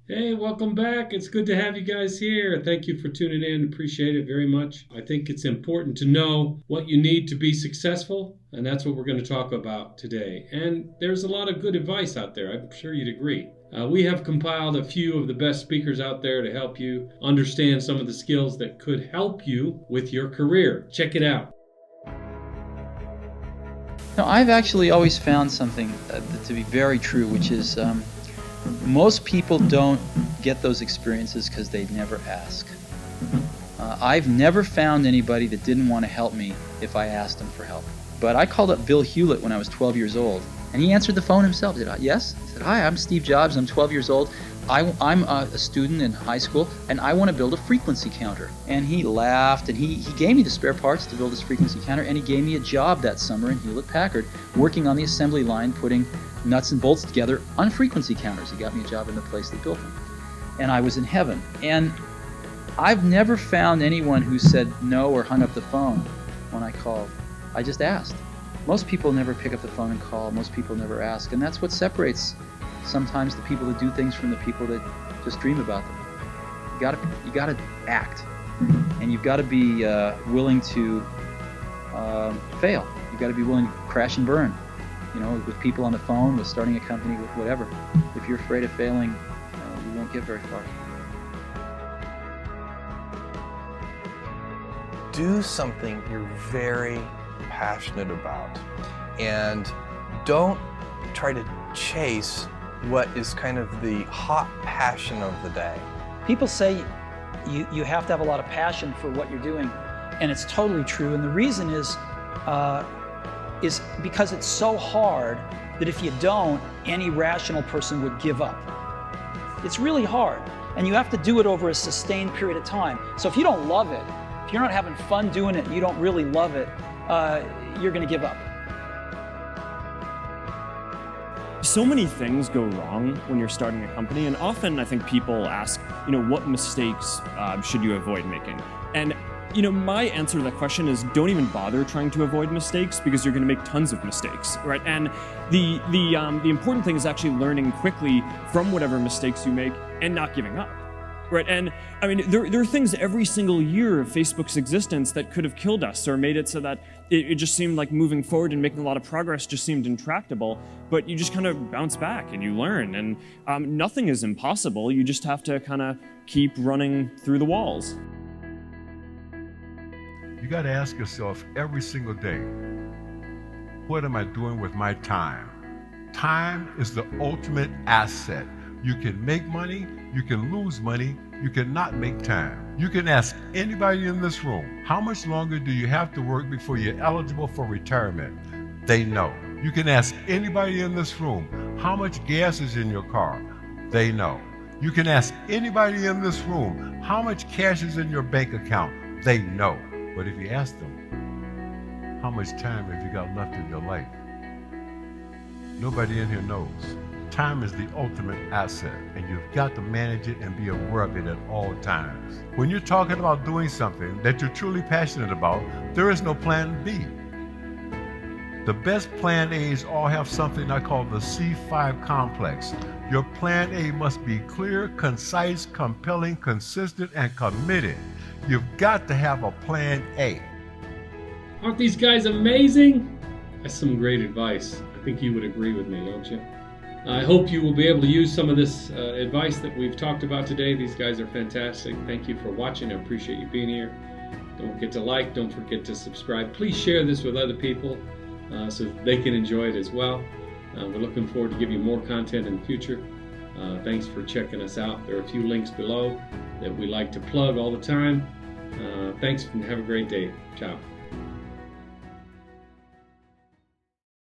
Hey, welcome back. It's good to have you guys here. Thank you for tuning in. Appreciate it very much. I think it's important to know what you need to be successful, and that's what we're going to talk about today. And there's a lot of good advice out there. I'm sure you'd agree. We have compiled a few of the best speakers out there to help you understand some of the skills that could help you with your career. Check it out. Now, I've actually always found something to be very true, which is most people don't get those experiences because they never ask. I've never found anybody that didn't want to help me if I asked them for help. But I called up Bill Hewlett when I was 12 years old, and he answered the phone himself. He said, yes? He said, hi, I'm Steve Jobs. I'm 12 years old. I'm a student in high school, and I want to build a frequency counter. And he laughed, and he gave me the spare parts to build this frequency counter, and he gave me a job that summer in Hewlett-Packard, working on the assembly line, putting nuts and bolts together on frequency counters. He got me a job in the place that built them. And I was in heaven. And I've never found anyone who said no or hung up the phone when I called. I just asked. Most people never pick up the phone and call. Most people never ask. And that's what separates sometimes the people that do things from the people that just dream about them. You gotta act. And you've got to be willing to fail. You've got to be willing to crash and burn. You know, with people on the phone, with starting a company, with whatever. If you're afraid of failing, you won't get very far. Do something you're very passionate about, and don't try to chase what is kind of the hot passion of the day. People say you have to have a lot of passion for what you're doing, and it's totally true. And the reason is because it's so hard that if you don't, any rational person would give up. It's really hard, and you have to do it over a sustained period of time. So if you don't love it, if you're not having fun doing it and you don't really love it, you're going to give up. So many things go wrong when you're starting a company, and often I think people ask, what mistakes should you avoid making? And my answer to that question is don't even bother trying to avoid mistakes, because you're going to make tons of mistakes, right? And the important thing is actually learning quickly from whatever mistakes you make and not giving up, right? And I mean, there are things every single year of Facebook's existence that could have killed us or made it so that it just seemed like moving forward and making a lot of progress just seemed intractable. But you just kind of bounce back and you learn, and nothing is impossible. You just have to kind of keep running through the walls. You got to ask yourself every single day, what am I doing with my time? Time is the ultimate asset. You can make money, you can lose money, you cannot make time. You can ask anybody in this room, how much longer do you have to work before you're eligible for retirement? They know. You can ask anybody in this room, how much gas is in your car? They know. You can ask anybody in this room, how much cash is in your bank account? They know. But if you ask them, how much time have you got left in your life? Nobody in here knows. Time is the ultimate asset, and you've got to manage it and be aware of it at all times. When you're talking about doing something that you're truly passionate about, there is no plan B. The best plan A's all have something I call the C5 complex. Your plan A must be clear, concise, compelling, consistent, and committed. You've got to have a plan A. Aren't these guys amazing? That's some great advice. I think you would agree with me, don't you? I hope you will be able to use some of this advice that we've talked about today. These guys are fantastic. Thank you for watching. I appreciate you being here. Don't forget to like. Don't forget to subscribe. Please share this with other people so they can enjoy it as well. We're looking forward to giving you more content in the future. Thanks for checking us out. There are a few links below that we like to plug all the time. Thanks and have a great day. Ciao.